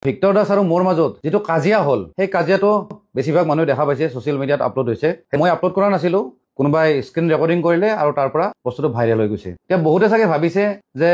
Victor Das আৰু মোৰ মাজত যেটো কাজিয়া হল সেই কাজিয়াটো বেছিভাগ মানুহ দেখা পাইছে সোশ্যাল মিডিয়াত আপলোড হৈছে মই আপলোড কৰা নাছিলো কোনোবাই স্ক্ৰিন ৰেকৰ্ডিং কৰিলে আৰু তাৰ পৰা বস্তুটো ভাইৰেল হৈ গৈছে এতিয়া বহুতে চাগে ভাবিছে যে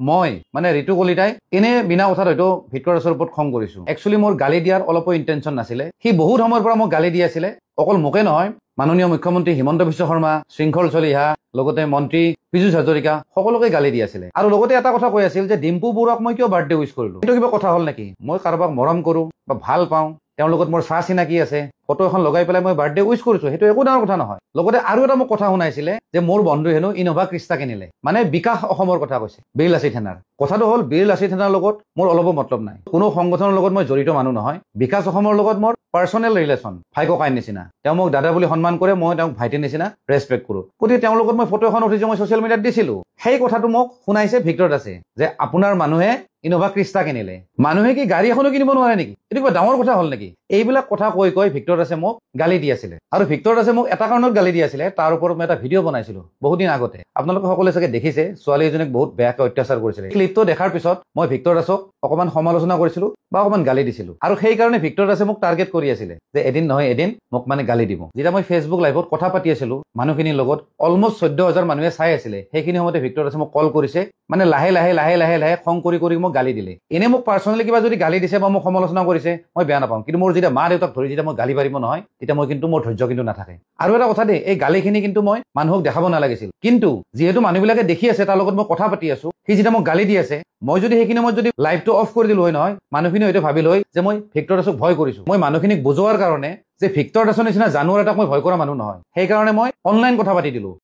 মই মানে ঋতু কলিতাই এনে বিনা কথাত হয়তো ভিক্টৰ দাসৰ ওপৰত খং কৰিছো একচুয়ালি মোৰ গালি দিয়াৰ অলপো ইন্টেনশন নাছিলে সি বহুত সময়ৰ পৰা মোক গালি দি আছিলে অকল মোকে নহয় মাননীয় মুখ্যমন্ত্ৰী হিমন্ত বিশ্ব শৰ্মা শৃংখল চলিহা লগতে মন্ত্ৰী পীযুষ হাজৰিকা সকলোকে গালি দি আছিলে আৰু লগতে এটা কথা কৈ আছিল যে ডিম্পু বৰুৱাক মই কিয় বাৰ্থডে উইশ কৰিলো এইটো কিবা কথা হল নেকি মই কাৰোবাক মৰম কৰো বা ভাল পাওঁ তেওঁৰ লগত মোৰ চাহ চিনাকি আছে ফটো এখন লগাই পেলাই মই বাৰ্থডে উইশ কৰিছো সেইটো একো ডাঙৰ কথা নহয় লগতে আৰু এটা মোক কথা শুনাইছিলে যে মোৰ বন্ধু হেনো ইনোভা ক্ৰিষ্টা কিনিলে মানে বিকাশ অসমৰ কথা কৈছে বীৰলাচি থানাৰ কথাটো হ'ল বীৰলাচি থানাৰ লগত মোৰ অলপো মতলব নাই কোনো সংগঠনৰ লগত মই জড়িত মানুহ নহয় বিকাশ অসমৰ লগত মোৰ পাৰ্সনেল ৰিলেশ্যন ভাই ককাইৰ নিচিনা তেওঁ মোক দাদা বুলি সন্মান কৰে মই তেওঁক ভাইটিৰ নিচিনা ৰেসপেক্ট কৰো গতিকে তেওঁৰ লগত মই ফটো এখন উঠিছো মই সোশ্যাল মিডিয়াত দিছিলো সেই কথাটো মোক শুনাইছে ভিক্টৰ দাসে যে আপোনাৰ মানুহে ইনোভা ক্ৰিষ্টা কিনিলে মানুহে কি গাড়ী এখনো কিনিব নোৱাৰে নেকি এইটো কিবা ডাঙৰ কথা হল নেকি এইবিলাক কথা কৈ কৈ ভিক্টৰ দাসে মোক গালি দি আছিলে আৰু ভিক্টৰ দাসে মোক এটা কাৰণত গালি দি আছিলে তাৰ ওপৰত মই এটা ভিডিঅ' বনাইছিলো বহুত দিন আগতে আপোনালোকে সকলোৱে চাগে দেখিছে ছোৱালী এজনীক বহুত বেয়াকৈ অত্যাচাৰ কৰিছিলে ক্লিপটো দেখাৰ পিছত মই ভিক্টৰ দাসক অকমান সমালোচনা কৰিছিলো বা অকমান গালি দিছিলো আৰু সেই কাৰণে ভিক্টৰ দাসে মোক টাৰ্গেট কৰি আছিলে যে এদিন নহয় এদিন মোক মানে গালি দিব যেতিয়া মই ফেচবুক লাইভত কথা পাতি আছিলো মানুহখিনিৰ লগত অলমোষ্ট 14,000 মানুহে চাই আছিলে সেইখিনি সময়তে ভিক্টৰ দাসে মোক কল কৰিছে মানে লাহে লাহে লাহে লাহে লাহে খং কৰি কৰি মোক গালি দিলে এনে মোক পাৰ্সনেলি কিবা যদি গালি দিছে বা মোক সমালোচনা কৰিছে মই বেয়া নাপাওঁ কিন্তু মোৰ যেতিয়া মা দেউতাক ধৰি যেতিয়া মই গালি পাৰিব নহয় তেতিয়া মই কিন্তু মোৰ ধৈৰ্য কিন্তু নাথাকে আৰু এটা কথা দেই এই গালিখিনি কিন্তু মই মানুহক দেখাব নালাগিছিল কিন্তু যিহেতু মানুহবিলাকে দেখি আছে তাৰ লগত মই কথা পাতি আছো সি যেতিয়া মোক গালি দি আছে মই যদি সেইখিনি মই যদি লাইভটো অফ কৰি দিলো হয় নহয় মানুহখিনি হয়তো ভাবিল হয় যে মই ভিক্টৰ দাসক ভয় কৰিছো মই মানুহখিনিক বুজোৱাৰ কাৰণে যে ভিক্টৰ দাসৰ নিচিনা জানুৱাৰ এটাক মই ভয় কৰা মানুহ নহয় সেইকাৰণে মই অনলাইন কথা পাতি দিলো